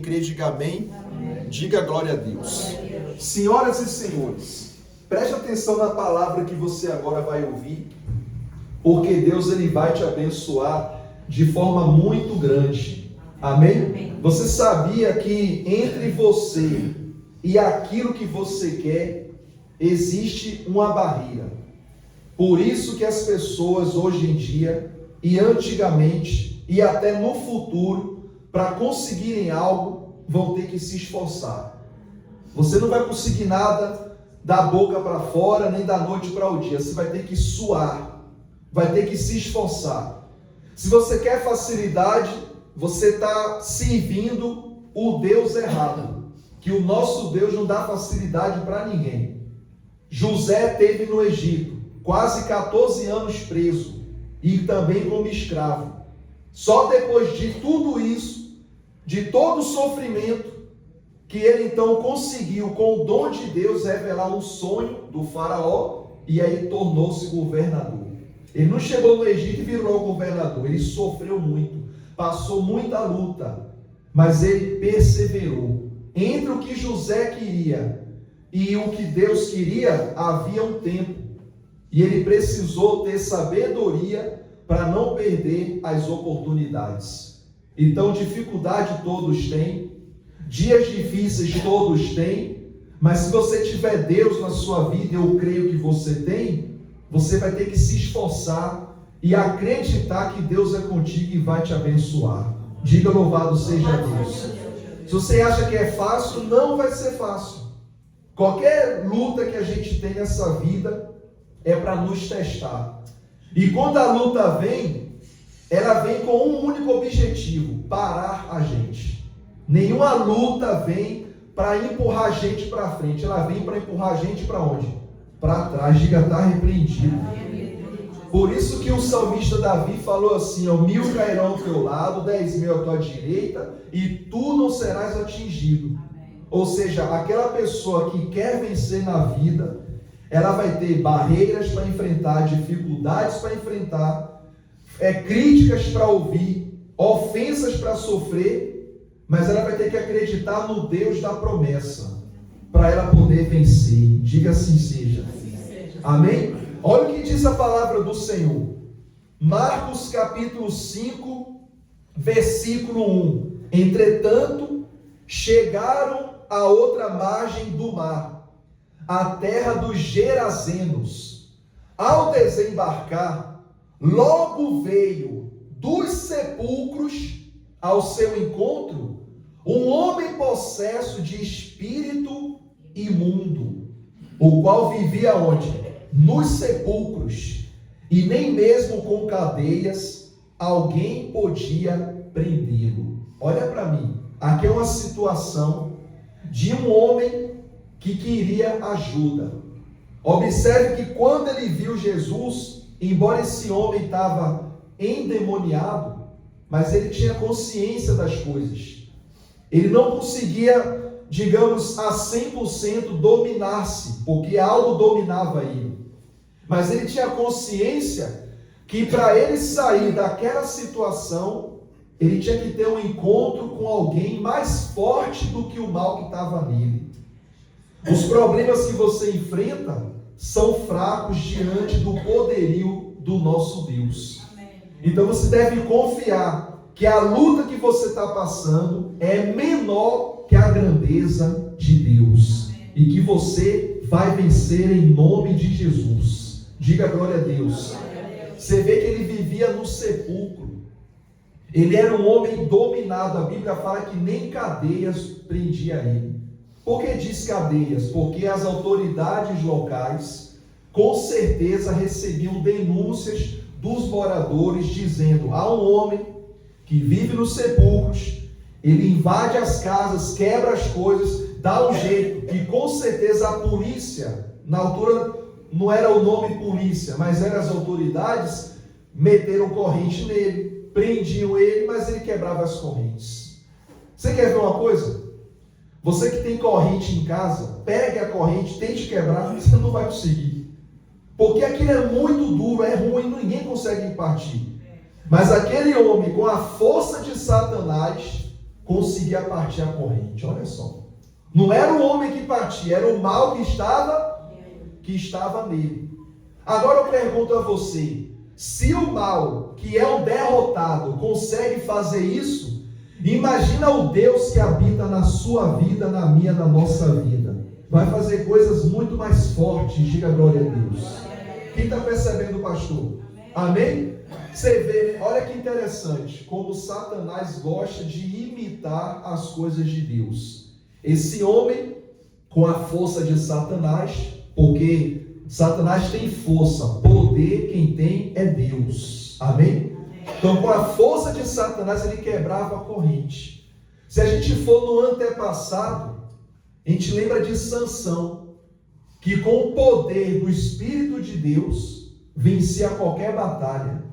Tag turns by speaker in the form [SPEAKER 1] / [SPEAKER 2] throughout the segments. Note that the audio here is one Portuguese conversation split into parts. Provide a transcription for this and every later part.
[SPEAKER 1] Crê, diga amém. Diga glória a Deus. Senhoras e senhores, preste atenção na palavra que você agora vai ouvir, porque Deus ele vai te abençoar de forma muito grande. Amém? Você sabia que entre você e aquilo que você quer existe uma barreira? Por isso que as pessoas hoje em dia e antigamente e até no futuro, para conseguirem algo, vão ter que se esforçar. Você não vai conseguir nada da boca para fora, nem da noite para o dia. Você vai ter que suar, vai ter que se esforçar. Se você quer facilidade, você está servindo o Deus errado, que o nosso Deus não dá facilidade para ninguém. José teve no Egito quase 14 anos preso e também como escravo. Só depois de tudo isso, de todo o sofrimento, que ele então conseguiu, com o dom de Deus, revelar um sonho do faraó e aí tornou-se governador. Ele não chegou no Egito e virou governador, ele sofreu muito, passou muita luta, mas ele perseverou. Entre o que José queria e o que Deus queria, havia um tempo, e ele precisou ter sabedoria para não perder as oportunidades. Então, dificuldade todos têm, dias difíceis todos têm, mas se você tiver Deus na sua vida, eu creio que você tem, você vai ter que se esforçar e acreditar que Deus é contigo e vai te abençoar. Diga louvado seja Deus. Se você acha que é fácil, não vai ser fácil. Qualquer luta que a gente tem nessa vida é para nos testar. E quando a luta vem, ela vem com um único objetivo: parar a gente. Nenhuma luta vem para empurrar a gente para frente, ela vem para empurrar a gente para onde? Para trás. Diga, está repreendido. Por isso que o salmista Davi falou assim: 1000 cairão ao teu lado, 10.000 à tua direita, e tu não serás atingido. Ou seja, aquela pessoa que quer vencer na vida, ela vai ter barreiras para enfrentar, dificuldades para enfrentar, críticas para ouvir, ofensas para sofrer, mas ela vai ter que acreditar no Deus da promessa, para ela poder vencer. Diga assim seja. Amém? Olha o que diz a palavra do Senhor. Marcos capítulo 5, versículo 1. Entretanto, chegaram à outra margem do mar, a terra dos Gerazenos. Ao desembarcar, logo veio dos sepulcros ao seu encontro um homem possesso de espírito imundo, o qual vivia onde? Nos sepulcros, e nem mesmo com cadeias alguém podia prendê-lo. Olha para mim, aqui é uma situação de um homem que queria ajuda. Observe que quando ele viu Jesus, embora esse homem estava endemoniado, mas ele tinha consciência das coisas. Ele não conseguia, digamos, a 100% dominar-se, porque algo dominava ele. Mas ele tinha consciência que para ele sair daquela situação, ele tinha que ter um encontro com alguém mais forte do que o mal que estava nele. Os problemas que você enfrenta são fracos diante do poderio do nosso Deus. Então você deve confiar que a luta que você está passando é menor que a grandeza de Deus. E que você vai vencer em nome de Jesus. Diga glória a Deus. Você vê que ele vivia no sepulcro. Ele era um homem dominado. A Bíblia fala que nem cadeias prendia ele. Por que diz cadeias? Porque as autoridades locais com certeza recebiam denúncias dos moradores dizendo: há um homem que vive nos sepulcros, ele invade as casas, quebra as coisas, dá um jeito. E com certeza a polícia, na altura não era o nome polícia, mas eram as autoridades, meteram corrente nele, prendiam ele, mas ele quebrava as correntes. Você quer ver uma coisa? Você que tem corrente em casa, pegue a corrente, tente quebrar, você não vai conseguir. Porque aquilo é muito duro, é ruim, ninguém consegue partir. Mas aquele homem, com a força de Satanás, conseguia partir a corrente. Olha só. Não era o homem que partia, era o mal que estava nele. Agora eu pergunto a você, se o mal, que é o derrotado, consegue fazer isso, imagina o Deus que habita na sua vida, na minha, na nossa vida. Vai fazer coisas muito mais fortes, diga glória a Deus. Quem está percebendo, pastor? Amém? Você vê, olha que interessante, como Satanás gosta de imitar as coisas de Deus. Esse homem, com a força de Satanás, porque Satanás tem força, poder quem tem é Deus. Amém? Então, com a força de Satanás, ele quebrava a corrente. Se a gente for no antepassado, a gente lembra de Sansão, que com o poder do Espírito de Deus, vencia qualquer batalha.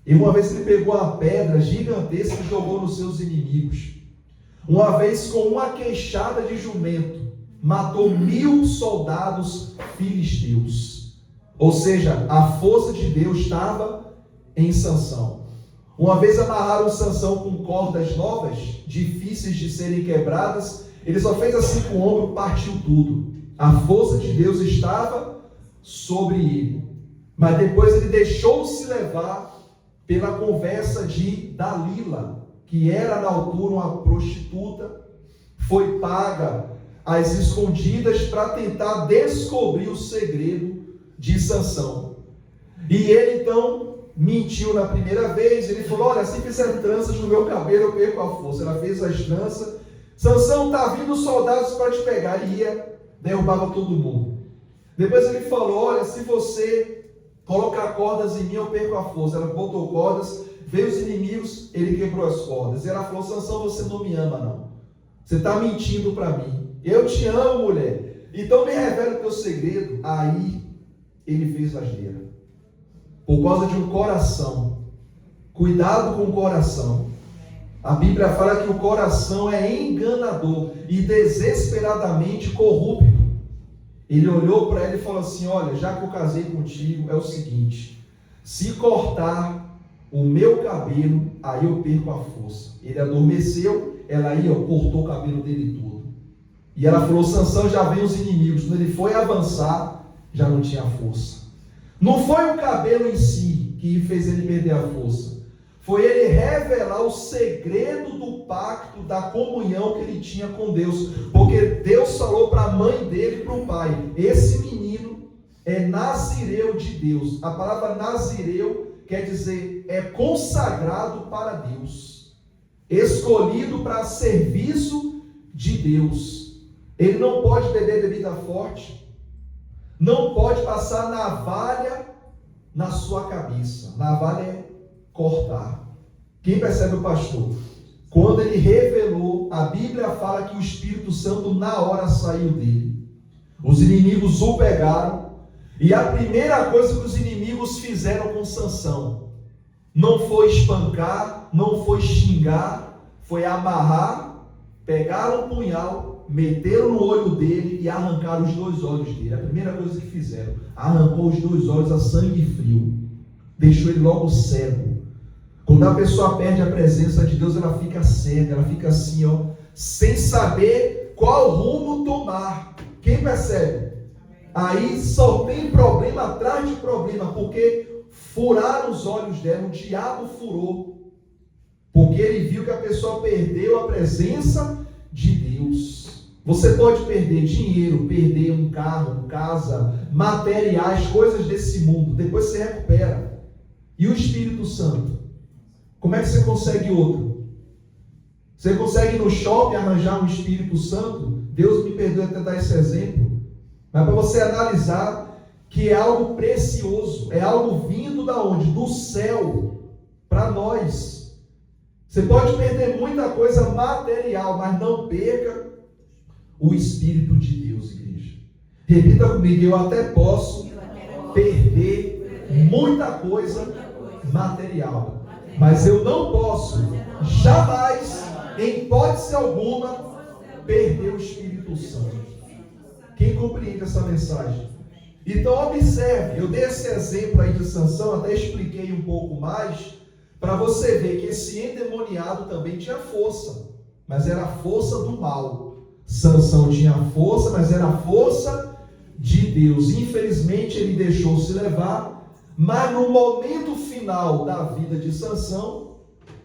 [SPEAKER 1] E uma vez ele pegou uma pedra gigantesca e jogou nos seus inimigos. Uma vez, com uma queixada de jumento, matou 1000 soldados filisteus. Ou seja, a força de Deus estava em Sansão. Uma vez amarraram Sansão com cordas novas, difíceis de serem quebradas. Ele só fez assim com o ombro, partiu tudo. A força de Deus estava sobre ele. Mas depois ele deixou-se levar pela conversa de Dalila, que era na altura uma prostituta, foi paga às escondidas para tentar descobrir o segredo de Sansão. E ele então mentiu na primeira vez. Ele falou: olha, se fizer tranças no meu cabelo eu perco a força. Ela fez as tranças. Sansão, está vindo soldados para te pegar. Ele ia, derrubava todo mundo. Depois ele falou: olha, se você colocar cordas em mim eu perco a força. Ela botou cordas, veio os inimigos, ele quebrou as cordas. E ela falou: Sansão, você não me ama não, você está mentindo para mim. Eu te amo, mulher, então me revela o teu segredo. Aí ele fez asneira, por causa de um coração. Cuidado com o coração. A Bíblia fala que o coração é enganador e desesperadamente corrupto. Ele olhou para ela e falou assim: olha, já que eu casei contigo, é o seguinte, se cortar o meu cabelo, aí eu perco a força. Ele adormeceu, ela aí cortou o cabelo dele todo. E ela falou: Sansão, já vem os inimigos. Quando ele foi avançar, já não tinha força. Não foi o cabelo em si que fez ele perder a força, foi ele revelar o segredo do pacto, da comunhão que ele tinha com Deus. Porque Deus falou para a mãe dele e para o pai: esse menino é nazireu de Deus. A palavra nazireu quer dizer é consagrado para Deus, escolhido para serviço de Deus. Ele não pode beber bebida forte, não pode passar navalha na sua cabeça. Navalha é cortar. Quem percebe o pastor? Quando ele revelou, a Bíblia fala que o Espírito Santo na hora saiu dele. Os inimigos o pegaram, e a primeira coisa que os inimigos fizeram com Sansão não foi espancar, não foi xingar, foi amarrar, pegaram um punhal, meteram no olho dele e arrancaram os 2 olhos dele. A primeira coisa que fizeram, arrancou os 2 olhos a sangue frio, deixou ele logo cego. Quando a pessoa perde a presença de Deus, ela fica cega, ela fica assim, sem saber qual rumo tomar. Quem percebe? Aí só tem problema atrás de problema, porque furaram os olhos dela, o diabo furou, porque ele viu que a pessoa perdeu a presença de Deus. Você pode perder dinheiro, perder um carro, casa, materiais, coisas desse mundo, depois você recupera. E o Espírito Santo? Como é que você consegue outro? Você consegue ir no shopping arranjar um Espírito Santo? Deus me perdoe até dar esse exemplo, mas para você analisar que é algo precioso, é algo vindo da onde? Do céu, para nós. Você pode perder muita coisa material, mas não perca o Espírito de Deus, igreja. Repita comigo: eu até posso perder muita coisa material, mas eu não posso jamais, em hipótese alguma, perder o Espírito Santo. Quem compreende essa mensagem? Então observe, eu dei esse exemplo aí de Sansão, até expliquei um pouco mais, para você ver que esse endemoniado também tinha força. mas era a força do mal. Sansão tinha força, mas era a força de Deus. Infelizmente ele deixou-se levar, mas no momento final da vida de Sansão,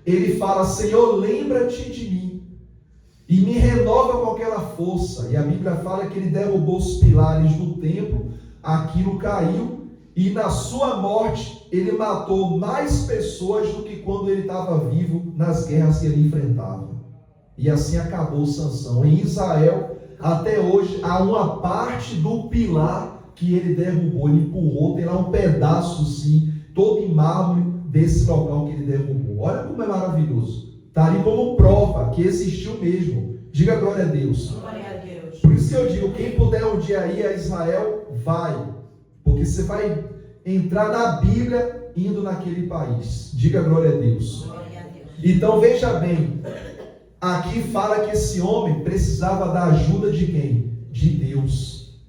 [SPEAKER 1] ele fala: Senhor, lembra-te de mim e me renova com aquela força. E a Bíblia fala que ele derrubou os pilares do templo, aquilo caiu, e na sua morte ele matou mais pessoas do que quando ele estava vivo nas guerras que ele enfrentava. E assim acabou Sansão. Em Israel, até hoje, há uma parte do pilar que ele derrubou, ele empurrou, tem lá um pedaço sim, todo em mármore desse local que ele derrubou. Olha como é maravilhoso. Está ali como prova que existiu mesmo. Diga glória a Deus.
[SPEAKER 2] Glória a Deus.
[SPEAKER 1] Por isso que eu digo, quem puder um dia ir a Israel, vai. Porque você vai entrar na Bíblia indo naquele país. Diga glória a Deus.
[SPEAKER 2] Glória a Deus.
[SPEAKER 1] Então veja bem, aqui fala que esse homem precisava da ajuda de quem? De Deus.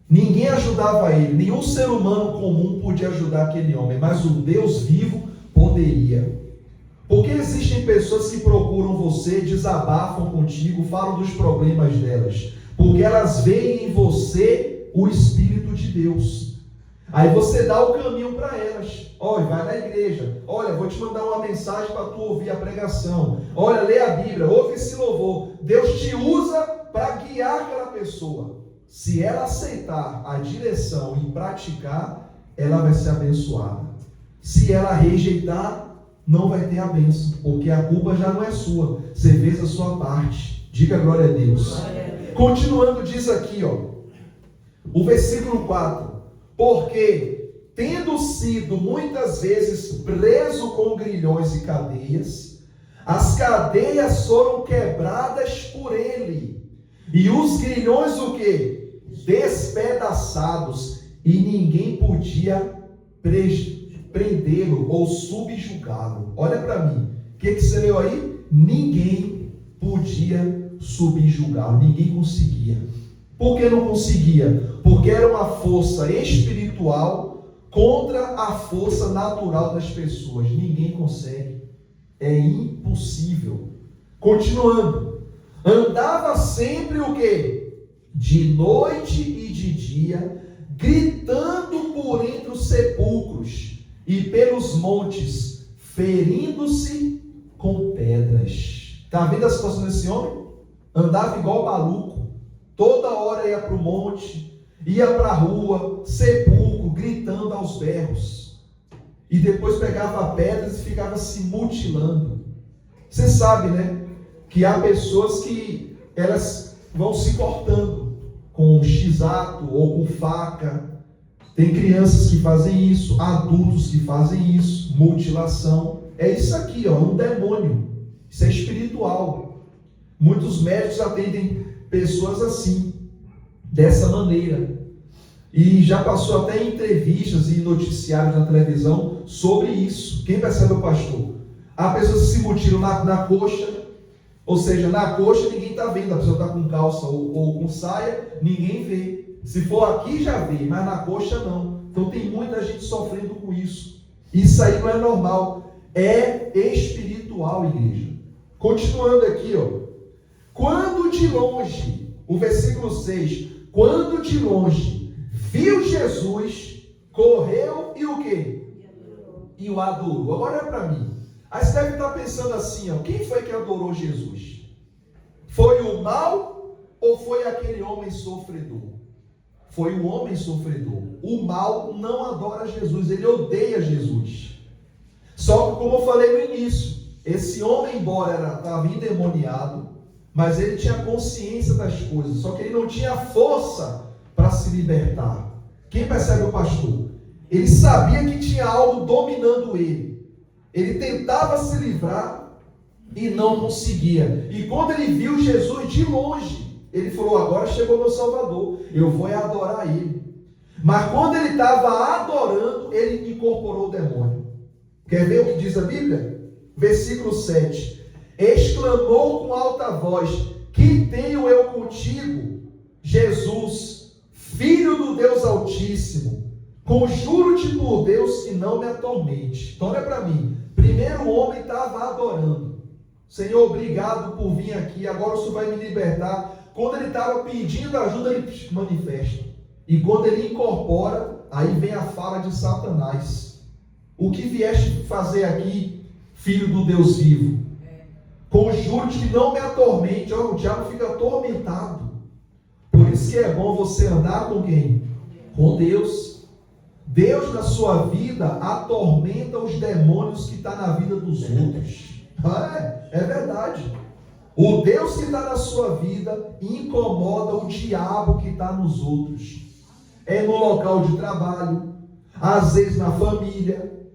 [SPEAKER 1] Ninguém ajudava ele, nenhum ser humano comum podia ajudar aquele homem, mas o Deus vivo poderia. Porque existem pessoas que procuram você, desabafam contigo, falam dos problemas delas, porque elas veem em você o Espírito de Deus. Aí você dá o caminho para elas. Olha, vai na igreja. Olha, vou te mandar uma mensagem para tu ouvir a pregação. Olha, lê a Bíblia, ouve esse louvor. Deus te usa para guiar aquela pessoa. Se ela aceitar a direção e praticar, ela vai ser abençoada. Se ela rejeitar, não vai ter a bênção, porque a culpa já não é sua. Você fez a sua parte. Diga glória a Deus.
[SPEAKER 2] Glória a Deus.
[SPEAKER 1] Continuando, diz aqui, o versículo 4. Porque, tendo sido muitas vezes preso com grilhões e cadeias, as cadeias foram quebradas por ele, e os grilhões o quê? Despedaçados, e ninguém podia prendê-lo ou subjugá-lo. Olha para mim, o que você leu aí? Ninguém podia subjugá-lo, ninguém conseguia. Por que não conseguia? Porque era uma força espiritual contra a força natural das pessoas. Ninguém consegue. É impossível. Continuando. Andava sempre o quê? De noite e de dia, gritando por entre os sepulcros e pelos montes, ferindo-se com pedras. Está vendo a situação desse homem? Andava igual maluco. Toda hora ia para o monte, ia para a rua, sepulcro, gritando aos berros. E depois pegava pedras e ficava se mutilando. Você sabe, né? Que há pessoas que elas vão se cortando com x-ato ou com faca. Tem crianças que fazem isso, adultos que fazem isso, mutilação. É isso aqui, um demônio. Isso é espiritual. Muitos médicos atendem pessoas assim, dessa maneira. E já passou até em entrevistas e noticiários na televisão sobre isso. Quem percebe o pastor? Há pessoas que se mutilam na coxa, ou seja, na coxa ninguém está vendo, a pessoa está com calça ou com saia, ninguém vê. Se for aqui já vê, mas na coxa não. Então tem muita gente sofrendo com isso. Isso aí não é normal, é espiritual, igreja. Continuando aqui, quando de longe, o versículo 6, quando de longe viu Jesus, correu e o quê? E o adorou. Agora é para mim. Aí você deve estar pensando assim, quem foi que adorou Jesus? Foi o mal ou foi aquele homem sofredor? Foi o homem sofredor. O mal não adora Jesus, ele odeia Jesus. Só que, como eu falei no início, esse homem, embora estava endemoniado, mas ele tinha consciência das coisas, só que ele não tinha força para se libertar. Quem percebe o pastor? Ele sabia que tinha algo dominando ele. Ele tentava se livrar e não conseguia. E quando ele viu Jesus de longe, ele falou: agora chegou meu Salvador, eu vou adorar ele. Mas quando ele estava adorando, ele incorporou o demônio. Quer ver o que diz a Bíblia? Versículo 7. Exclamou com alta voz: que tenho eu contigo, Jesus, Filho do Deus Altíssimo? Conjuro-te por Deus que não me atormente. Então olha para mim. Primeiro o homem estava adorando. Senhor, obrigado por vir aqui, agora o Senhor vai me libertar. Quando ele estava pedindo ajuda, ele manifesta. E quando ele incorpora, aí vem a fala de Satanás. O que vieste fazer aqui, filho do Deus vivo? Conjuro-te que não me atormente. Olha, o diabo fica atormentado. Por isso que é bom você andar com quem? Com Deus. Deus na sua vida atormenta os demônios que estão na vida dos outros. É verdade. O Deus que está na sua vida incomoda o diabo que está nos outros. É no local de trabalho, às vezes na família,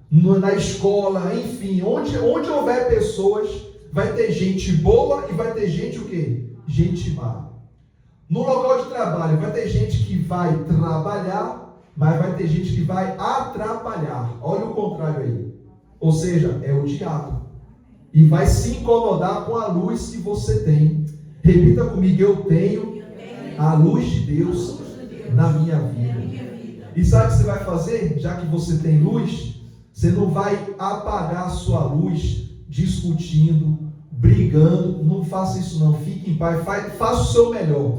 [SPEAKER 1] na escola, enfim, onde houver pessoas, vai ter gente boa e vai ter gente o quê? Gente má. No local de trabalho vai ter gente que vai trabalhar, mas vai ter gente que vai atrapalhar. Olha o contrário aí. Ou seja, é o diabo. E vai se incomodar com a luz que você tem. Repita comigo, eu tenho a luz de Deus na minha vida. E sabe o que você vai fazer? Já que você tem luz, você não vai apagar a sua luz discutindo, brigando. Não faça isso não, fique em paz, faça o seu melhor.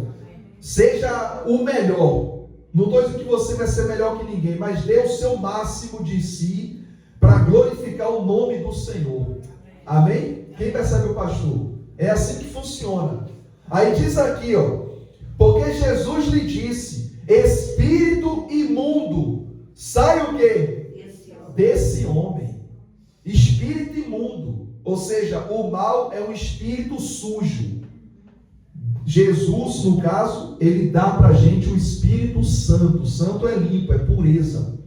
[SPEAKER 1] Seja o melhor. Não estou dizendo que você vai ser melhor que ninguém, mas dê o seu máximo de si para glorificar o nome do Senhor. Amém? Quem percebe o pastor? É assim que funciona. Aí diz aqui, ó, porque Jesus lhe disse, espírito imundo, sai o quê? Desse homem. Espírito imundo, ou seja, o mal é um espírito sujo. Jesus, no caso, ele dá para a gente o Espírito Santo. Santo é limpo, é pureza.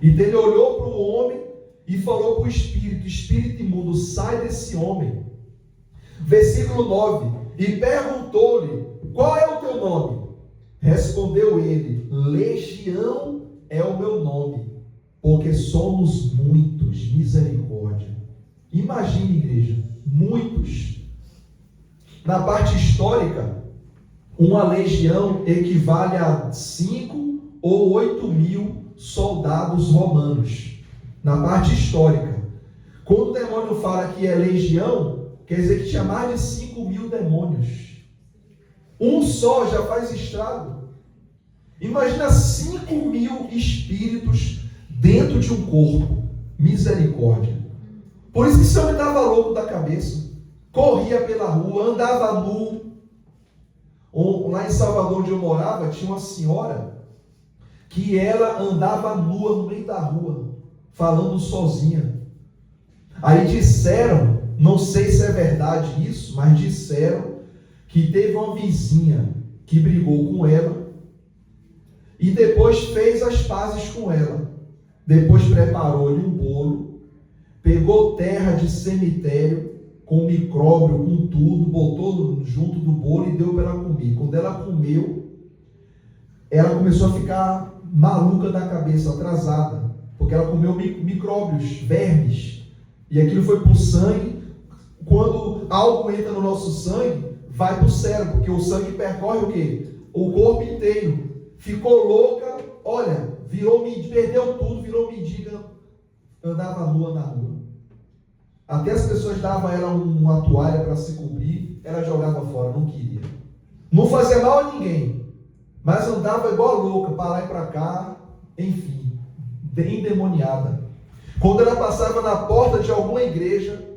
[SPEAKER 1] Então ele olhou para o homem e falou para o espírito, espírito imundo, sai desse homem. Versículo 9, e perguntou-lhe, qual é o teu nome? Respondeu ele, Legião é o meu nome, porque somos muitos. Misericórdia. Imagine, igreja, muitos. Na parte histórica, uma legião equivale a 5 ou 8 mil soldados romanos. Na parte histórica. Quando o demônio fala que é legião, quer dizer que tinha mais de 5 mil demônios. Um só já faz estrago. Imagina 5 mil espíritos dentro de um corpo. Misericórdia. Por isso que esse homem estava louco da cabeça. Corria pela rua, andava nu. Lá em Salvador, onde eu morava, tinha uma senhora que ela andava nua no meio da rua, falando sozinha. Aí disseram, não sei se é verdade isso, mas disseram que teve uma vizinha que brigou com ela e depois fez as pazes com ela. Depois preparou-lhe um bolo, pegou terra de cemitério, com micróbio, com tudo, botou junto do bolo e deu para ela comer. Quando ela comeu, ela começou a ficar maluca da cabeça, atrasada, porque ela comeu micróbios, vermes, e aquilo foi para o sangue. Quando algo entra no nosso sangue, vai para o cérebro, porque o sangue percorre o quê? O corpo inteiro. Ficou louca, olha, perdeu tudo, virou mendiga, andava nua na rua. Até as pessoas davam a ela uma toalha para se cobrir, ela jogava fora, não queria. Não fazia mal a ninguém, mas andava igual louca, para lá e para cá, enfim, endemoniada. Quando ela passava na porta de alguma igreja,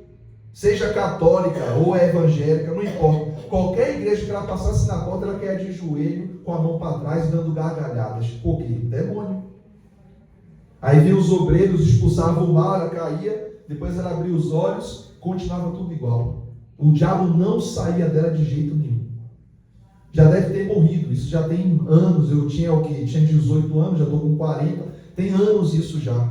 [SPEAKER 1] seja católica ou evangélica, não importa, qualquer igreja que ela passasse na porta, ela caía de joelho, com a mão para trás, dando gargalhadas. Por quê? Demônio. Aí vinham os obreiros, expulsavam o mal, ela caía, depois ela abria os olhos, continuava tudo igual. O diabo não saía dela de jeito nenhum. Já deve ter morrido, isso já tem anos. Eu tinha o quê? Tinha 18 anos, já estou com 40, tem anos isso já.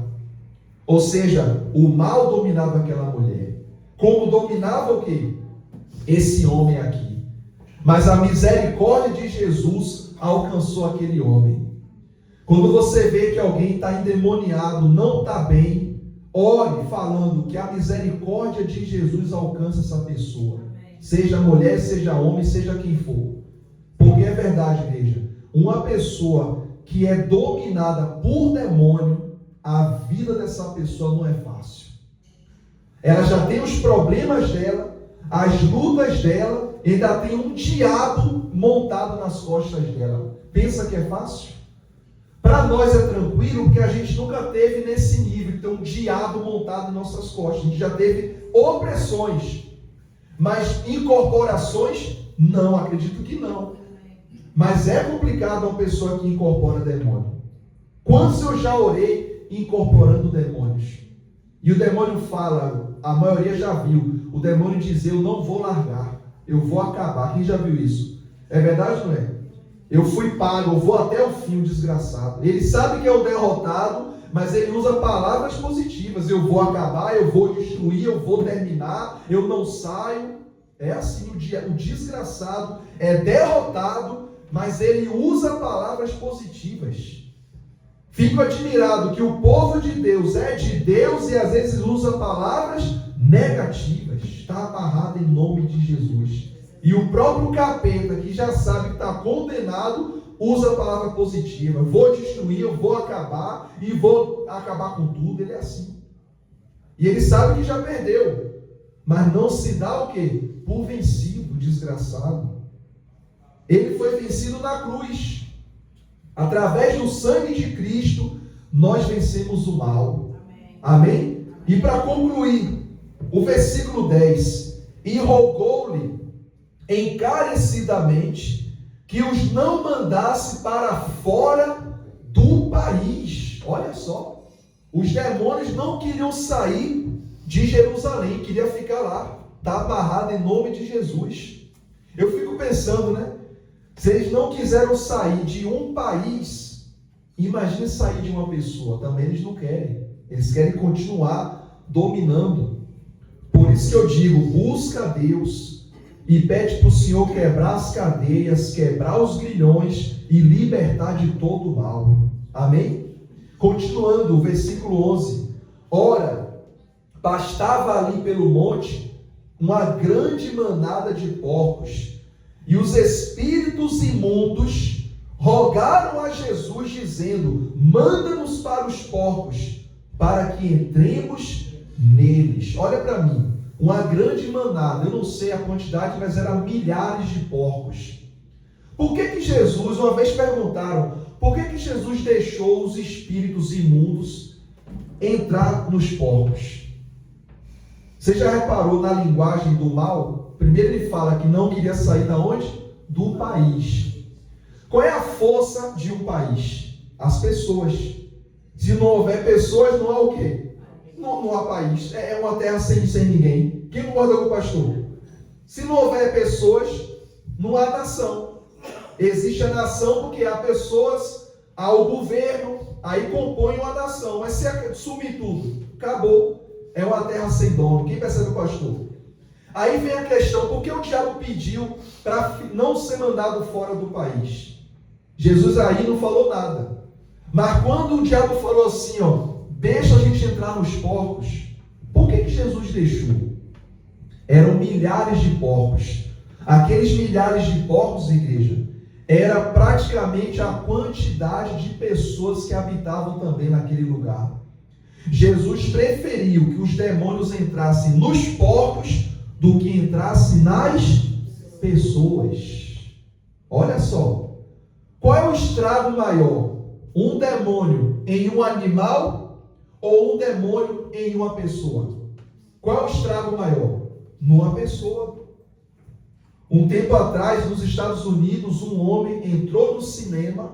[SPEAKER 1] Ou seja, o mal dominava aquela mulher. Como dominava o quê? Esse homem aqui. Mas a misericórdia de Jesus alcançou aquele homem. Quando você vê que alguém está endemoniado, não está bem, ore falando que a misericórdia de Jesus alcança essa pessoa. Seja mulher, seja homem, seja quem for. Porque é verdade, igreja. Uma pessoa que é dominada por demônio, a vida dessa pessoa não é fácil. Ela já tem os problemas dela, as lutas dela, ainda tem um diabo montado nas costas dela. Pensa que é fácil? Para nós é tranquilo, porque a gente nunca teve nesse nível, ter um diabo montado em nossas costas. A gente já teve opressões, mas incorporações, não, acredito que não. Mas é complicado uma pessoa que incorpora demônio. Quantos eu já orei incorporando demônios? E o demônio fala, a maioria já viu, o demônio diz, eu não vou largar, eu vou acabar. Quem já viu isso? É verdade ou não é? Eu fui pago, eu vou até o fim, o desgraçado. Ele sabe que é o derrotado, mas ele usa palavras positivas. Eu vou acabar, eu vou destruir, eu vou terminar, eu não saio. É assim, o desgraçado é derrotado, mas ele usa palavras positivas. Fico admirado que o povo de Deus é de Deus e às vezes usa palavras negativas. Está amarrado em nome de Jesus. E o próprio capeta, que já sabe que está condenado, usa a palavra positiva. Vou destruir, eu vou acabar e vou acabar com tudo. Ele é assim. E ele sabe que já perdeu. Mas não se dá o quê? Por vencido, desgraçado. Ele foi vencido na cruz. Através do sangue de Cristo, nós vencemos o mal. Amém? E para concluir, o versículo 10. E rogou-lhe encarecidamente que os não mandasse para fora do país. Olha só, os demônios não queriam sair de Jerusalém, queriam ficar lá. Está amarrado em nome de Jesus. Eu fico pensando, né? Se eles não quiseram sair de um país, imagine sair de uma pessoa. Também eles não querem. Eles querem continuar dominando. Por isso que eu digo, busca a Deus e pede para o Senhor quebrar as cadeias, quebrar os grilhões e libertar de todo o mal. Amém? Continuando, o versículo 11. Ora, pastava ali pelo monte uma grande manada de porcos, e os espíritos imundos rogaram a Jesus, dizendo, manda-nos para os porcos, para que entremos neles. Olha para mim, uma grande manada, eu não sei a quantidade, mas eram milhares de porcos. Por que Jesus, uma vez perguntaram, por que Jesus deixou os espíritos imundos entrar nos porcos? Você já reparou na linguagem do mal? Primeiro ele fala que não queria sair da onde? Do país. Qual é a força de um país? As pessoas. Se não houver pessoas, não há o quê? Não há país. É uma terra sem ninguém. Quem concorda com o pastor? Se não houver pessoas, não há nação. Existe a nação porque há pessoas, há o governo, aí compõe uma nação. Mas se sumir tudo, acabou. É uma terra sem dono. Quem percebe o pastor? Aí vem a questão, por que o diabo pediu para não ser mandado fora do país? Jesus aí não falou nada. Mas quando o diabo falou assim, deixa a gente entrar nos porcos, por que Jesus deixou? Eram milhares de porcos. Aqueles milhares de porcos, igreja, era praticamente a quantidade de pessoas que habitavam também naquele lugar. Jesus preferiu que os demônios entrassem nos porcos do que entrasse nas pessoas. Olha só, qual é o estrago maior? Um demônio em um animal ou um demônio em uma pessoa? Qual é o estrago maior? Numa pessoa. Um tempo atrás, nos Estados Unidos, um homem entrou no cinema,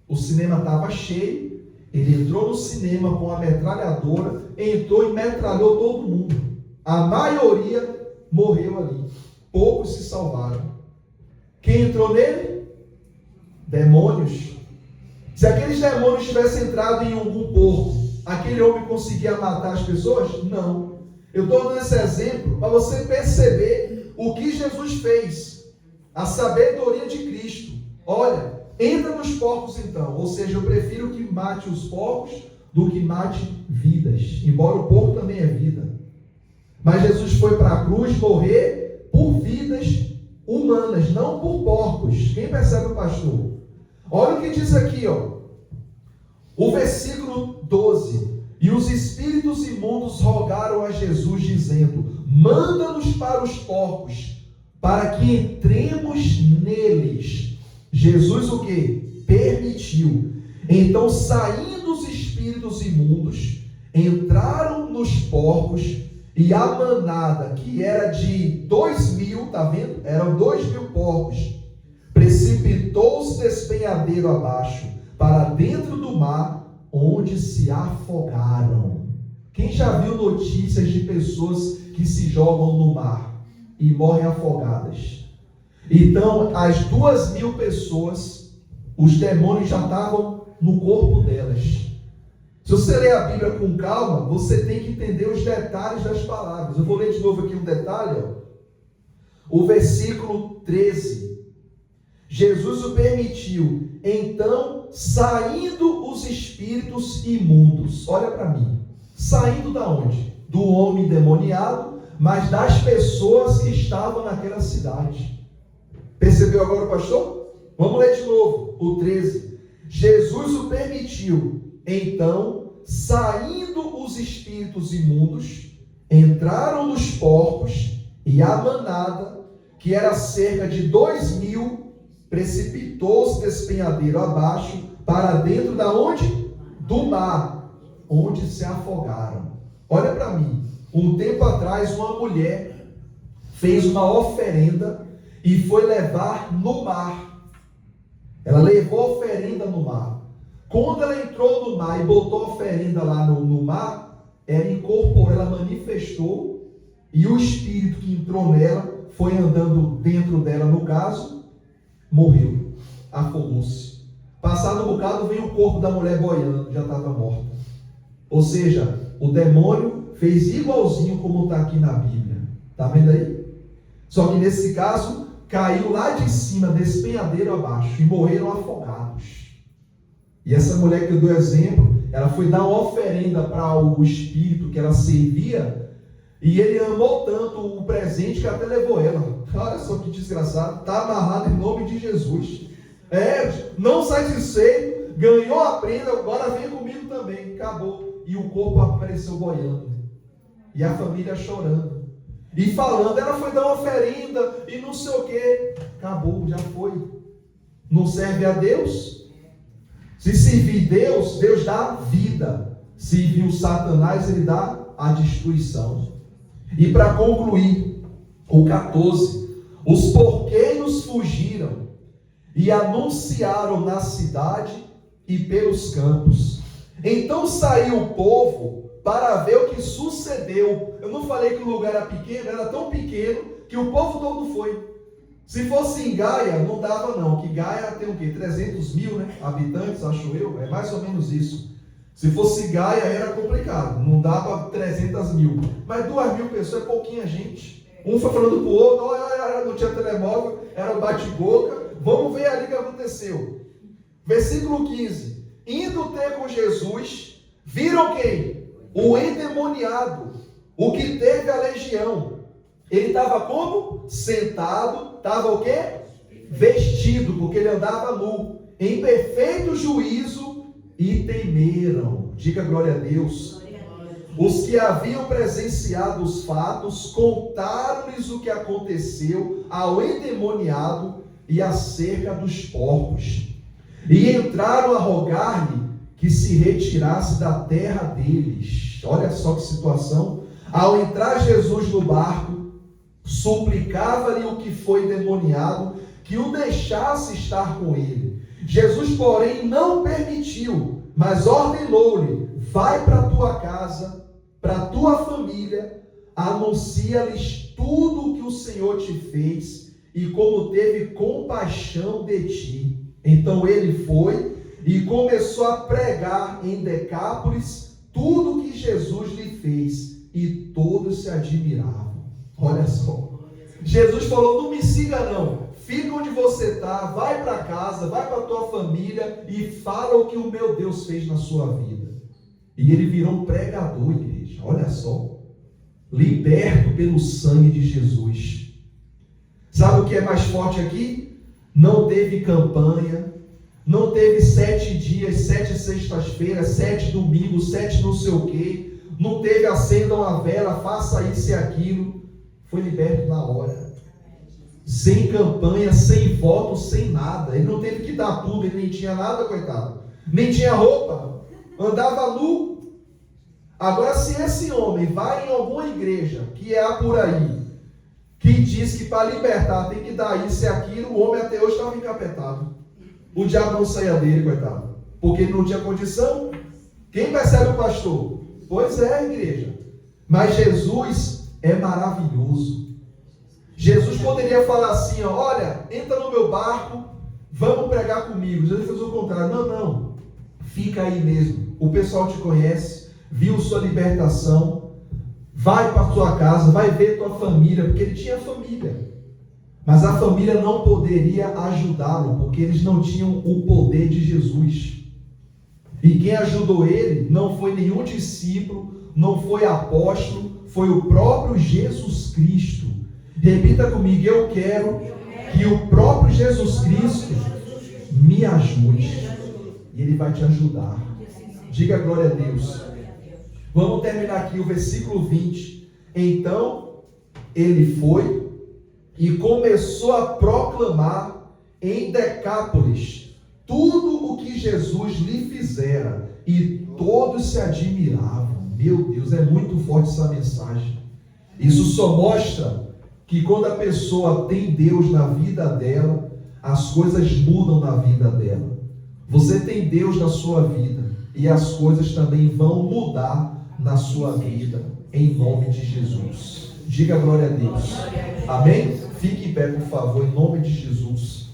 [SPEAKER 1] o cinema estava cheio, ele entrou no cinema com a metralhadora, entrou e metralhou todo mundo. A maioria morreu ali. Poucos se salvaram. Quem entrou nele? Demônios. Se aqueles demônios tivessem entrado em algum porco, aquele homem conseguia matar as pessoas? Não. Eu estou dando esse exemplo para você perceber o que Jesus fez. A sabedoria de Cristo. Olha, entra nos porcos então. Ou seja, eu prefiro que mate os porcos do que mate vidas. Embora o porco também é vida. Mas Jesus foi para a cruz morrer por vidas humanas, não por porcos. Quem percebe o pastor? Olha o que diz aqui, o versículo 12. E os espíritos imundos rogaram a Jesus, dizendo, manda-nos para os porcos, para que entremos neles. Jesus o quê? Permitiu. Então, saindo os espíritos imundos, entraram nos porcos, e a manada, que era de 2.000, tá vendo? Eram 2.000 porcos, precipitou-se despenhadeiro abaixo, para dentro do mar, onde se afogaram. Quem já viu notícias de pessoas que se jogam no mar e morrem afogadas? Então, as 2.000 pessoas, os demônios já estavam no corpo delas. Se você ler a Bíblia com calma, você tem que entender os detalhes das palavras. Eu vou ler de novo aqui um detalhe, ó. O versículo 13. Jesus o permitiu. Então, saindo os espíritos imundos. Olha para mim. Saindo da onde? Do homem endemoniado, mas das pessoas que estavam naquela cidade. Percebeu agora, pastor? Vamos ler de novo o 13. Jesus o permitiu. Então, saindo os espíritos imundos, entraram nos porcos, e a manada, que era cerca de 2.000, precipitou-se despenhadeiro abaixo, para dentro da onde? Do mar, onde se afogaram. Olha para mim, um tempo atrás uma mulher fez uma oferenda e foi levar no mar. Ela levou a oferenda no mar. Quando ela entrou no mar e botou a oferenda lá no mar, ela incorporou, ela manifestou, e o espírito que entrou nela foi andando dentro dela, no caso, morreu, afogou-se. Passado um bocado, veio o corpo da mulher boiando, já estava morta. Ou seja, o demônio fez igualzinho como está aqui na Bíblia. Está vendo aí? Só que nesse caso, caiu lá de cima, despenhadeiro abaixo, e morreram afogados. E essa mulher que eu dou exemplo, ela foi dar uma oferenda para o espírito que ela servia, e ele amou tanto o presente que até levou ela. Olha só que desgraçado, está amarrado em nome de Jesus. Não satisfeito, ganhou a prenda, agora vem comigo também. Acabou. E o corpo apareceu boiando. E a família chorando. E falando, ela foi dar uma oferenda e não sei o que. Acabou, já foi. Não serve a Deus? Se servir Deus, Deus dá vida. Se servir o Satanás, ele dá a destruição. E para concluir, o 14. Os porqueiros fugiram e anunciaram na cidade e pelos campos. Então saiu o povo para ver o que sucedeu. Eu não falei que o lugar era pequeno, era tão pequeno que o povo todo foi. Se fosse em Gaia, não dava não, que Gaia tem o quê? 300.000, né? Habitantes, acho eu, é mais ou menos isso. Se fosse Gaia era complicado, não dava 300.000. Mas 2.000 pessoas é pouquinha gente. Um foi falando pro outro, olha, não tinha telemóvel, era o bate-boca. Vamos ver ali o que aconteceu. Versículo 15. Indo ter com Jesus, viram quem? O endemoniado, o que teve a legião. Ele estava como? Sentado, estava o quê? Vestido, porque ele andava nu, em perfeito juízo, e temeram. Diga glória a Deus. Os que haviam presenciado os fatos, contaram-lhes o que aconteceu ao endemoniado e acerca dos porcos. E entraram a rogar-lhe que se retirasse da terra deles. Olha só que situação. Ao entrar Jesus no barco, suplicava-lhe o que foi endemoniado que o deixasse estar com ele. Jesus, porém, não permitiu, mas ordenou-lhe: vai para a tua casa, para a tua família, anuncia-lhes tudo o que o Senhor te fez e como teve compaixão de ti. Então ele foi e começou a pregar em Decápolis tudo o que Jesus lhe fez, e todos se admiravam. Olha só, Jesus falou: não me siga não, fica onde você está, vai para casa, vai para a tua família e fala o que o meu Deus fez na sua vida. E ele virou um pregador, igreja. Olha só, liberto pelo sangue de Jesus. Sabe o que é mais forte aqui? Não teve campanha, não teve 7 dias, 7 sextas-feiras, 7 domingos, 7 não sei o quê. Não teve acenda uma vela, faça isso e aquilo. Foi liberto na hora. Sem campanha, sem voto, sem nada. Ele não teve que dar tudo, ele nem tinha nada, coitado. Nem tinha roupa. Andava nu. Agora, se esse homem vai em alguma igreja que há por aí, que diz que para libertar tem que dar isso e aquilo, o homem até hoje estava encapetado. O diabo não saía dele, coitado. Porque ele não tinha condição. Quem percebe o pastor? Pois é, igreja. Mas Jesus é maravilhoso. Jesus poderia falar assim, ó, olha, entra no meu barco, vamos pregar comigo. Jesus fez o contrário. Não. Fica aí mesmo. O pessoal te conhece, viu sua libertação. Vai para a tua casa, vai ver tua família, porque ele tinha família. Mas a família não poderia ajudá-lo, porque eles não tinham o poder de Jesus. E quem ajudou ele não foi nenhum discípulo, não foi apóstolo, foi o próprio Jesus Cristo. Repita comigo, eu quero que o próprio Jesus Cristo me ajude. E ele vai te ajudar. Diga glória a Deus. Vamos terminar aqui o versículo 20. Então, ele foi e começou a proclamar em Decápolis tudo o que Jesus lhe fizera. E todos se admiravam. Meu Deus, é muito forte essa mensagem. Isso só mostra que quando a pessoa tem Deus na vida dela, as coisas mudam na vida dela. Você tem Deus na sua vida e as coisas também vão mudar na sua vida, em nome de Jesus. Diga glória a Deus. Amém? Fique em pé, por favor, em nome de Jesus.